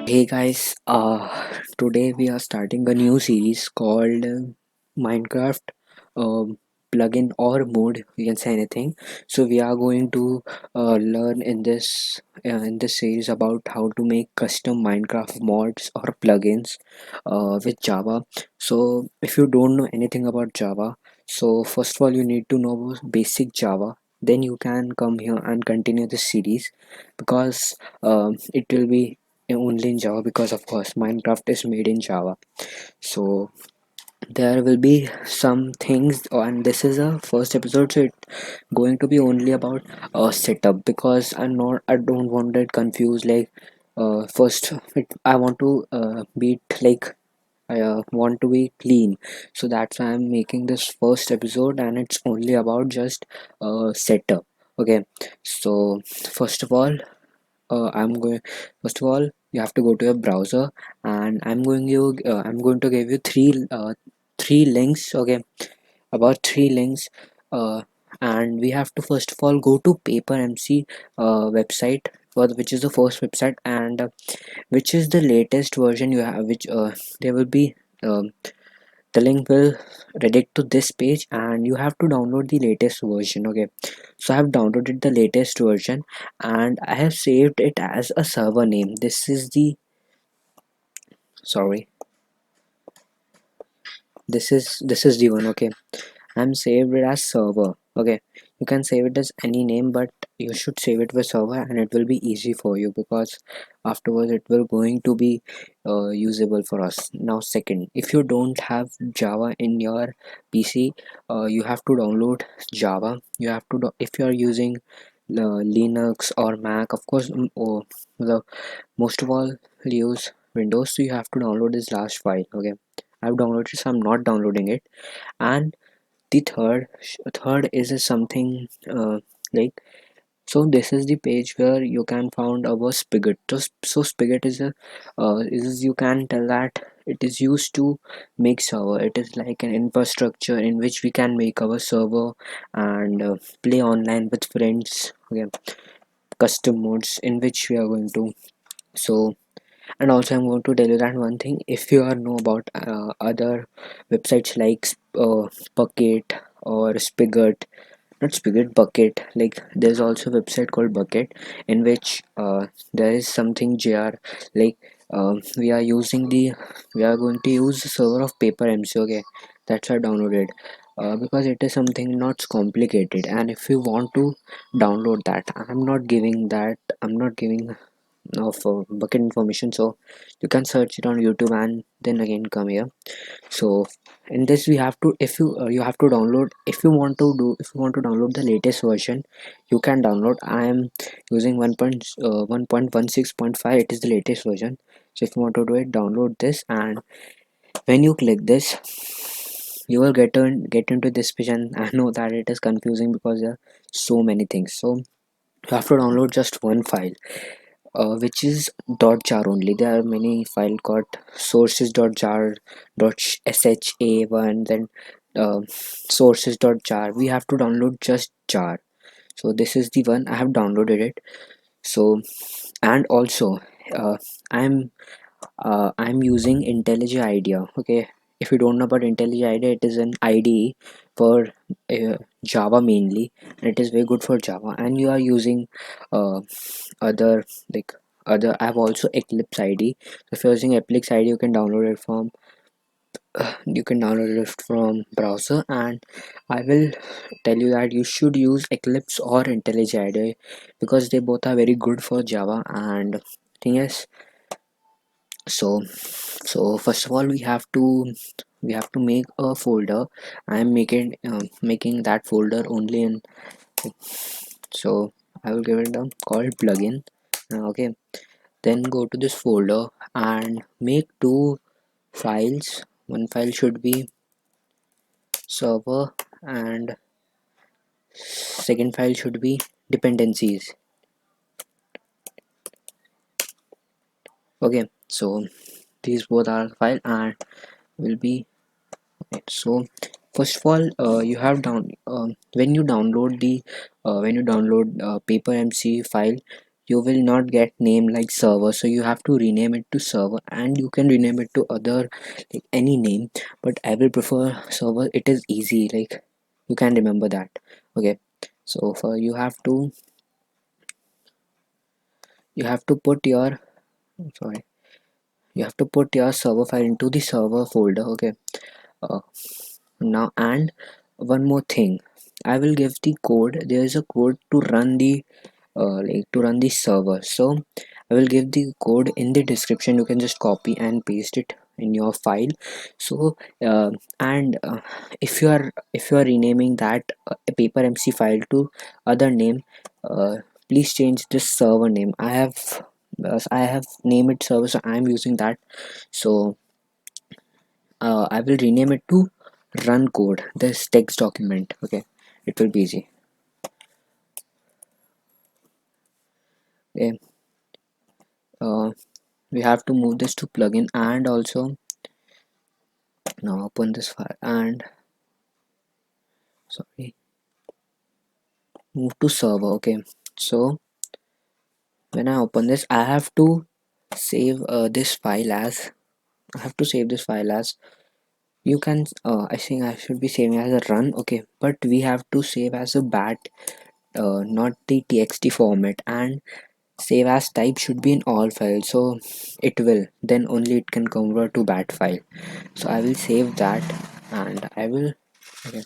Hey guys, today we are starting a new series called Minecraft plugin or mode. You can say anything. So we are going to learn in this series about how to make custom Minecraft mods or plugins with Java. So if you don't know anything about Java, so first of all you need to know basic Java. Then you can come here and continue this series because it will be only in Java because of course Minecraft is made in Java. So there will be some things and this is a first episode, so it's going to be only about setup because I don't want it confused like first I want to be like I want to be clean, so that's why I'm making this first episode and it's only about just setup. Okay, so first of all I'm going first of all you have to go to your browser and I'm going to give you three links. Okay, about three links, uh, and we have to first of all go to PaperMC website for which is the first website, and which is the latest version you have, which there will be um, the link will redirect to this page and you have to download the latest version. Okay, so I have downloaded the latest version and I have saved it as a server name. Sorry this is the one. Okay, I'm saved it as server. Okay, you can save it as any name, but you should save it with server and it will be easy for you because afterwards it will going to be usable for us. Now second, if you don't have Java in your PC, you have to download Java. You have to if you are using Linux or Mac, of course, or the most of all use Windows, so you have to download this last file. Okay, I've downloaded it, so I'm not downloading it. And the third is a something like, so this is the page where you can found our spigot. So spigot is a you can tell that it is used to make server. It is like an infrastructure in which we can make our server and play online with friends. Okay, custom modes in which we are going to. So and also I'm going to tell you that one thing, if you are know about other websites like Bucket or Spigot, not Spigot, Bucket, like there's also a website called Bucket in which there is something JR, like we are using the we are going to use the server of PaperMC. Okay, that's why I downloaded because it is something not complicated, and if you want to download that, I'm not giving of bucket information, so you can search it on YouTube and then again come here. So in this we have to, if you have to download, if you want to download the latest version, you can download. I am using 1.16.5. It is the latest version. So if you want to do it, download this, and when you click this, you will get into this page, and I know that it is confusing because there are so many things. So you have to download just one file, which is .jar only. There are many file called sources.jar, .sha1, then sources.jar. We have to download just jar. So this is the one I have downloaded it. So and also uh, I'm I'm using IntelliJ IDEA. Okay, if you don't know about IntelliJ IDEA, it is an IDE for Java mainly, and it is very good for Java. And you are using uh, other like other. I have also Eclipse ID. So if you're using Eclipse ID, you can download it from browser, and I will tell you that you should use Eclipse or IntelliJ IDEA because they both are very good for Java. And thing is, so first of all we have to make a folder. I am making that folder only in, so I will give it down called plugin. Okay, then go to this folder and make two files. One file should be server and second file should be dependencies. Okay, so these both are file and will be. So first of all, you have when you download PaperMC file, you will not get name like server, so you have to rename it to server, and you can rename it to other, like any name, but I will prefer server. It is easy, like you can remember that. Okay, so for you have to put your, sorry, you have to put your server file into the server folder. Okay, uh, now, and one more thing, I will give the code. There is a code to run the server, so I will give the code in the description. You can just copy and paste it in your file. So and if you are renaming that paper mc file to other name, uh, please change this server name. I have named it server, so I am using that. So I will rename it to run code, this text document. Okay, it will be easy. Okay, uh, we have to move this to plugin, and also now open this file and, sorry, move to server. Okay, so when I open this, I have to save this file as, I have to save this file as, you can I think I should be saving as a run. Okay, but we have to save as a bat, not the txt format, and save as type should be in all files, so it will, then only it can convert to bat file. So I will save that, and I will, okay,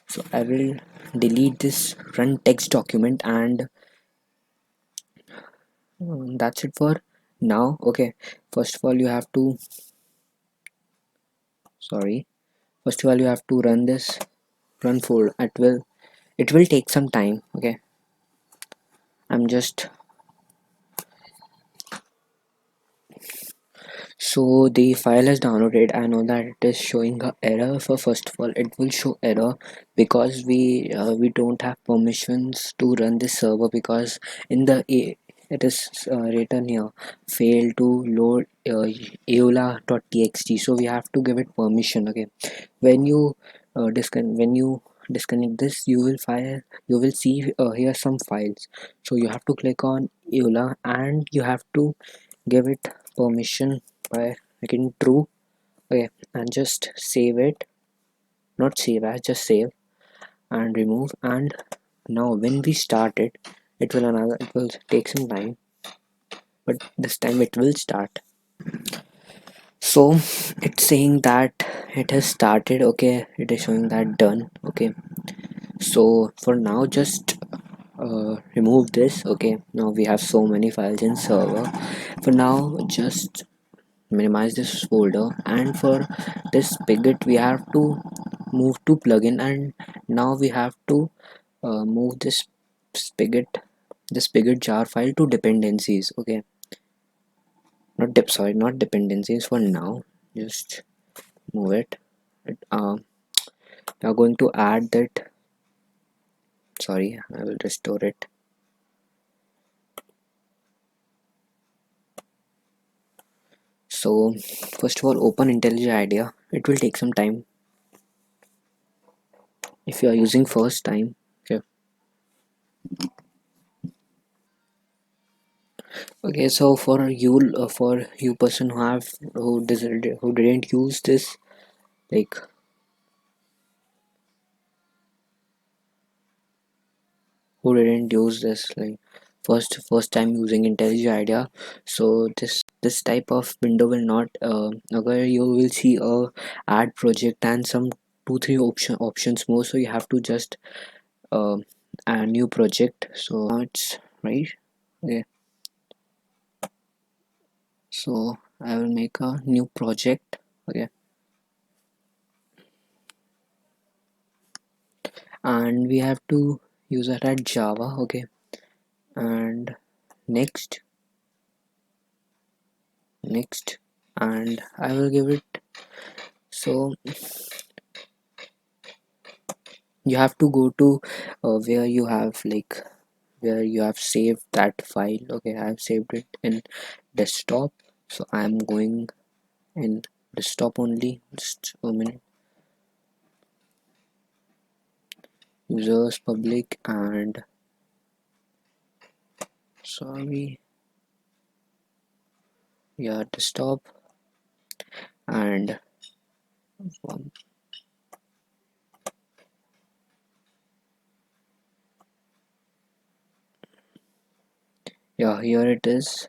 so I will delete this run text document, and that's it for now. Okay, first of all you have to, sorry, first of all you have to run this run folder. It will take some time. Okay, I'm just, so the file is downloaded. I know that it is showing a error. For first of all, it will show error because we don't have permissions to run this server, because in the it is written here, fail to load eula.txt, so we have to give it permission. Okay, when you disconnect this, you will see here some files, so you have to click on eula, and you have to give it permission by making true. Okay, and just save it, not save as, just save and remove. And now when we start it, it will take some time, but this time it will start. So it's saying that it has started. Okay, it is showing that done. Okay, so for now, just remove this. Okay, now we have so many files in server. For now, just minimize this folder, and for this spigot we have to move to plugin, and now we have to move spigot this spigot jar file to dependencies. Okay, not dependencies for now, just move it. We are going to add that, sorry, I will restore it. So first of all, open IntelliJ IDEA. It will take some time if you are using first time. Okay, okay, so for you person who didn't use this, like, who didn't use this, like, first time using IntelliJ IDEA, so this type of window will not, where you will see a add project and some two three options more, so you have to just uh, add new project. So now it's right. Okay, so I will make a new project. Okay, and we have to use that at Java. Okay, and next, next, and I will give it, so you have to go to where you have, like, where you have saved that file. Okay, I have saved it in desktop, so I am going in desktop only. Just a minute. Users public, and Sorry, yeah, to stop. And um, yeah, here it is.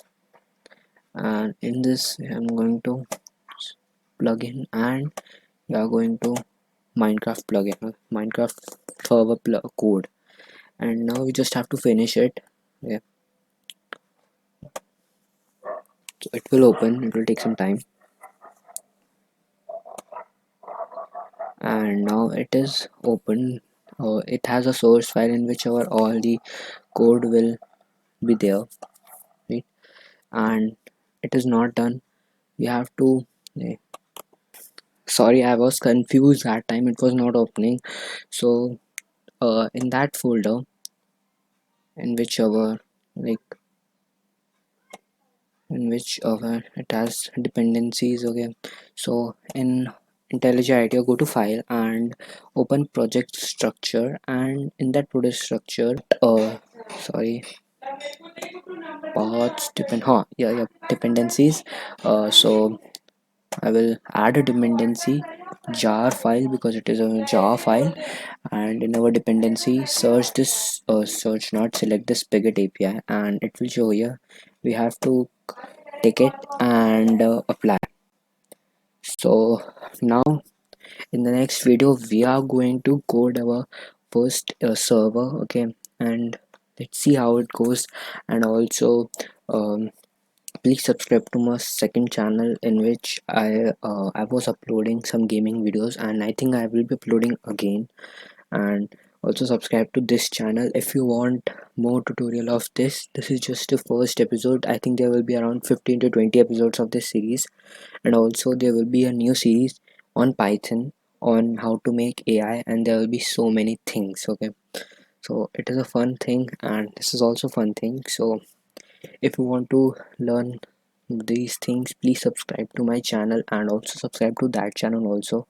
And in this I'm going to plug in, and we are going to Minecraft plugin, Minecraft server code, and now we just have to finish it. Yeah, so it will open, it will take some time. And now it is open. It has a source file in which our all the code will be there, right? And it is not done. We have to eh, sorry, I was confused that time, it was not opening. So in that folder, in which our like in which it has dependencies, okay. So in IntelliJ IDEA, go to file and open project structure, and in that project structure, sorry, paths depend, huh, yeah, dependencies. So I will add a dependency jar file because it is a jar file, and in our dependency search this search, not select the Spigot API, and it will show here. We have to take it and apply. So now in the next video we are going to code our first server, okay, and let's see how it goes. And also um, please subscribe to my second channel in which I was uploading some gaming videos, and I think I will be uploading again. And also subscribe to this channel if you want more tutorial of this is just the first episode. I think there will be around 15 to 20 episodes of this series, and also there will be a new series on Python, on how to make AI, and there will be so many things, okay. So it is a fun thing, and this is also fun thing. So if you want to learn these things, please subscribe to my channel and also subscribe to that channel also.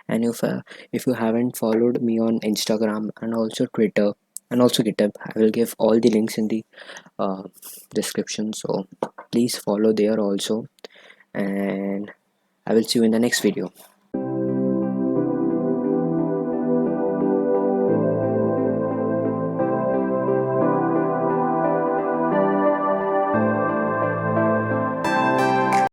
And if you haven't followed me on Instagram and also Twitter and also GitHub, I will give all the links in the uh, description, so please follow there also. And I will see you in the next video.